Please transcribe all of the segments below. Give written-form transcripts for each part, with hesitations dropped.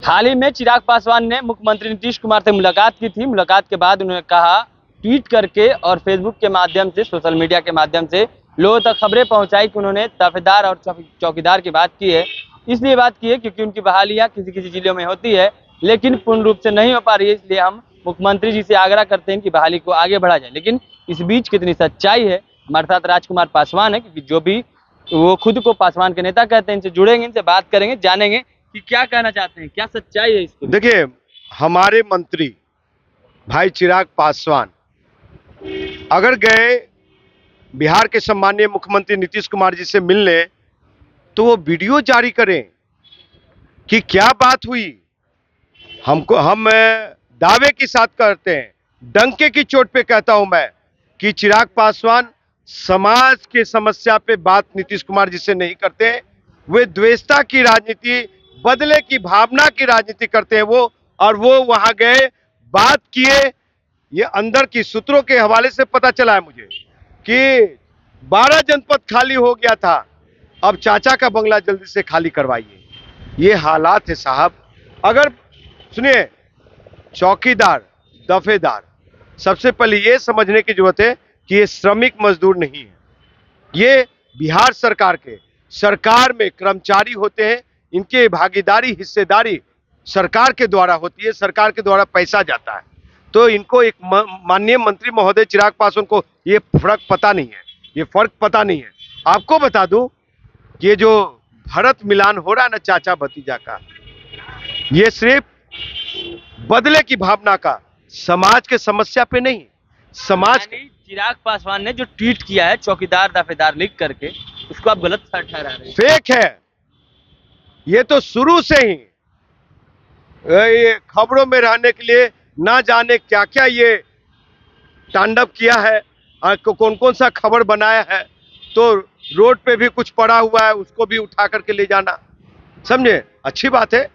हाल ही में चिराग पासवान ने मुख्यमंत्री नीतीश कुमार से मुलाकात की थी। मुलाकात के बाद उन्होंने कहा, ट्वीट करके और फेसबुक के माध्यम से, सोशल मीडिया के माध्यम से लोगों तक खबरें पहुंचाई कि उन्होंने दफेदार और चौकीदार की बात की है। इसलिए बात की है क्योंकि उनकी बहालियां किसी किसी जिलों में होती है लेकिन पूर्ण रूप से नहीं हो पा रही है। इसलिए हम मुख्यमंत्री जी से आग्रह करते हैं कि बहाली को आगे बढ़ा जाए। लेकिन इस बीच कितनी सच्चाई है, हमारे साथ राजकुमार पासवान है, क्योंकि जो भी वो खुद को पासवान के नेता कहते हैं, इनसे जुड़ेंगे, इनसे बात करेंगे, जानेंगे कि क्या कहना चाहते हैं, क्या सच्चाई है इसको। देखिए, हमारे मंत्री भाई चिराग पासवान अगर गए बिहार के सम्माननीय मुख्यमंत्री नीतीश कुमार जी से मिलने, तो वो वीडियो जारी करें कि क्या बात हुई। हम दावे के साथ करते हैं, डंके की चोट पे कहता हूं मैं कि चिराग पासवान समाज के समस्या पे बात नीतीश कुमार जी से नहीं करते। वे द्वेषता की राजनीति, बदले की भावना की राजनीति करते हैं वो, और वो वहां गए, बात किए। ये अंदर की सूत्रों के हवाले से पता चला है मुझे कि 12 जनपद खाली हो गया था, अब चाचा का बंगला जल्दी से खाली करवाइए। ये हालात है साहब। अगर सुनिए, चौकीदार, दफेदार, सबसे पहले ये समझने की जरूरत है कि ये श्रमिक मजदूर नहीं है। ये बिहार सरकार में कर्मचारी होते हैं। इनके भागीदारी, हिस्सेदारी सरकार के द्वारा होती है, सरकार के द्वारा पैसा जाता है। तो इनको एक माननीय मंत्री महोदय चिराग पासवान को ये फर्क पता नहीं है, ये फर्क पता नहीं है। आपको बता दूं, ये जो भरत मिलान हो रहा है ना चाचा भतीजा का, ये सिर्फ बदले की भावना का, समाज के समस्या पे नहीं। समाज चिराग पासवान ने जो ट्वीट किया है चौकीदार दफेदार लिख करके, उसको आप गलत ठहरा रहे हैं। फेक है ये तो शुरू से ही। ये खबरों में रहने के लिए ना जाने क्या क्या ये तांडव किया है, कौन कौन सा खबर बनाया है। तो रोड पे भी कुछ पड़ा हुआ है, उसको भी उठा करके ले जाना, समझे, अच्छी बात है।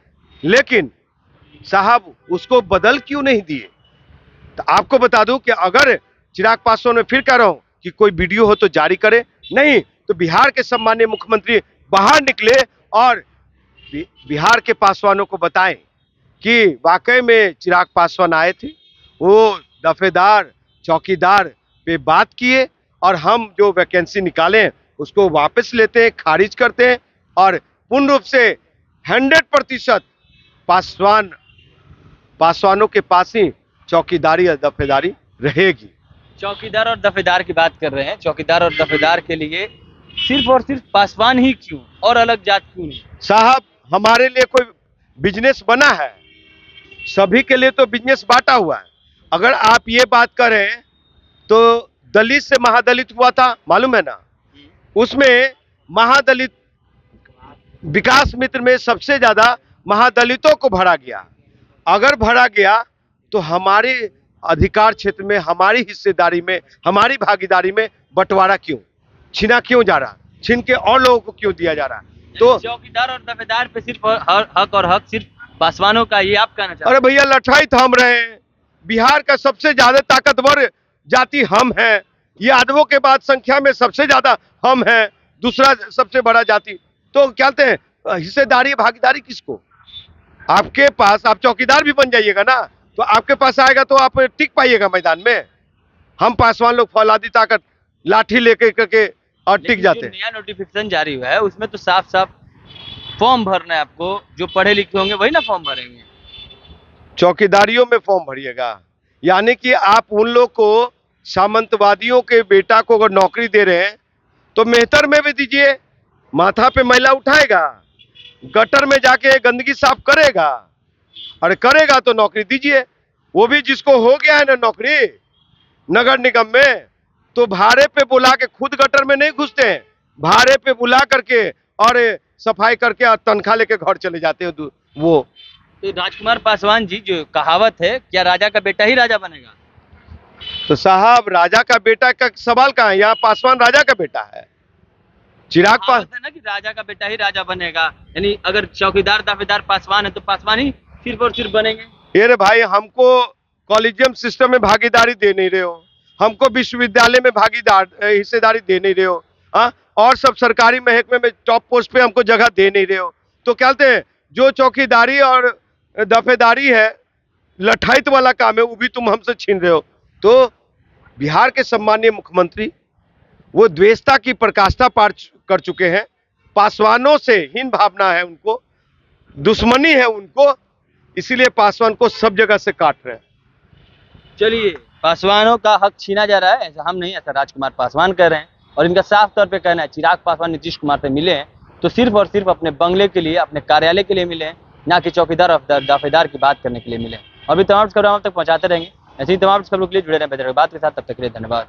लेकिन साहब उसको बदल क्यों नहीं दिए। तो आपको बता दूं कि अगर चिराग पासवान, में फिर कह रहा हूं कि कोई वीडियो हो तो जारी करे, नहीं तो बिहार के सम्माननीय मुख्यमंत्री बाहर निकले और बिहार के पासवानों को बताएं कि वाकई में चिराग पासवान आए थे, वो दफेदार चौकीदार पे बात किए, और हम जो वैकेंसी निकालें उसको वापस लेते हैं, खारिज करते हैं, और पूर्ण रूप से 100% पासवानों के पास ही चौकीदारी या दफेदारी रहेगी। चौकीदार और दफेदार की बात कर रहे हैं। चौकीदार और दफेदार के लिए सिर्फ और सिर्फ पासवान ही क्यों, और अलग जात क्यों नहीं? साहब, हमारे लिए कोई बिजनेस बना है? सभी के लिए तो बिजनेस बांटा हुआ है। अगर आप ये बात करें तो दलित से महादलित हुआ था, मालूम है ना? उसमें महादलित विकास मित्र में सबसे ज्यादा महादलितों को भरा गया। अगर भरा गया तो हमारे अधिकार क्षेत्र में, हमारी हिस्सेदारी में, हमारी भागीदारी में बंटवारा क्यों, छीना क्यों जा रहा, छीन के और लोगों को क्यों दिया जा रहा? तो चौकीदार और दफेदार पे सिर्फ हक और हक सिर्फ पासवानों का, ये आप कहना चाहते हैं? अरे भैया, लठाई थाम रहे हैं। बिहार का सबसे ज्यादा ताकतवर जाति हम हैं। यादवों के बाद संख्या में सबसे ज्यादा हम हैं, दूसरा सबसे बड़ा जाति। तो क्या कहते हैं, हिस्सेदारी भागीदारी किसको? आपके पास, आप चौकीदार भी बन जाइएगा ना, तो आपके पास आएगा तो आप टिक पाइएगा मैदान में। हम पासवान लोग फौलादी ताकत लाठी लेके करके और टिक जाते हैं। नया नोटिफिकेशन जारी हुआ है उसमें तो साफ साफ फॉर्म भरना है आपको, जो पढ़े लिखे होंगे वही ना फॉर्म भरेंगे। चौकीदारियों में फॉर्म भरिएगा, यानी कि आप उन लोग को, सामंतवादियों के बेटा को अगर नौकरी दे रहे हैं तो मेहतर में भी दीजिए। माथा पे मैला उठाएगा, गटर में जाके गंदगी साफ करेगा, और करेगा तो नौकरी दीजिए। वो भी जिसको हो गया है ना नौकरी नगर निगम में, तो भाड़े पे बुला के, खुद गटर में नहीं घुसते हैं, भाड़े पे बुला करके और सफाई करके तनख्वाह लेके घर चले जाते हैं वो। तो राजकुमार पासवान जी, जो कहावत है, क्या राजा का बेटा ही राजा बनेगा? तो साहब, राजा का बेटा का सवाल कहाँ है? यहाँ पासवान राजा का बेटा है। चिराग पासवान है ना कि राजा का बेटा ही राजा बनेगा, यानी अगर चौकीदार दफेदार पासवान है तो पासवान ही सिर्फ और सिर्फ बनेंगे। अरे भाई, हमको कॉलेजियम सिस्टम में भागीदारी दे नहीं रहे हो, हमको विश्वविद्यालय में हिस्सेदारी दे नहीं रहे हो, हाँ, और सब सरकारी महकमे में टॉप पोस्ट पे हमको जगह दे नहीं रहे हो। तो क्या कहते हैं, जो चौकीदारी और दफेदारी है, लठाइत वाला काम है, वो भी तुम हमसे छीन रहे हो। तो बिहार के सम्मानीय मुख्यमंत्री वो द्वेषता की पराकाष्ठा पार कर चुके हैं। पासवानों से हीन भावना है उनको, दुश्मनी है उनको, इसीलिए पासवान को सब जगह से काट रहे हैं। चलिए, पासवानों का हक छीना जा रहा है, ऐसा हम नहीं, ऐसा राजकुमार पासवान कह रहे हैं। और इनका साफ तौर पे कहना है चिराग पासवान नीतीश कुमार से मिले हैं तो सिर्फ और सिर्फ अपने बंगले के लिए, अपने कार्यालय के लिए मिले हैं, ना कि चौकीदार और दाफेदार की बात करने के लिए मिले हैं। अभी तमाम खबरें हम तक पहुंचाते रहेंगे। ऐसी तमाम खबरों के लिए जुड़े रहें बेहतर बात के साथ। तब तक के लिए धन्यवाद।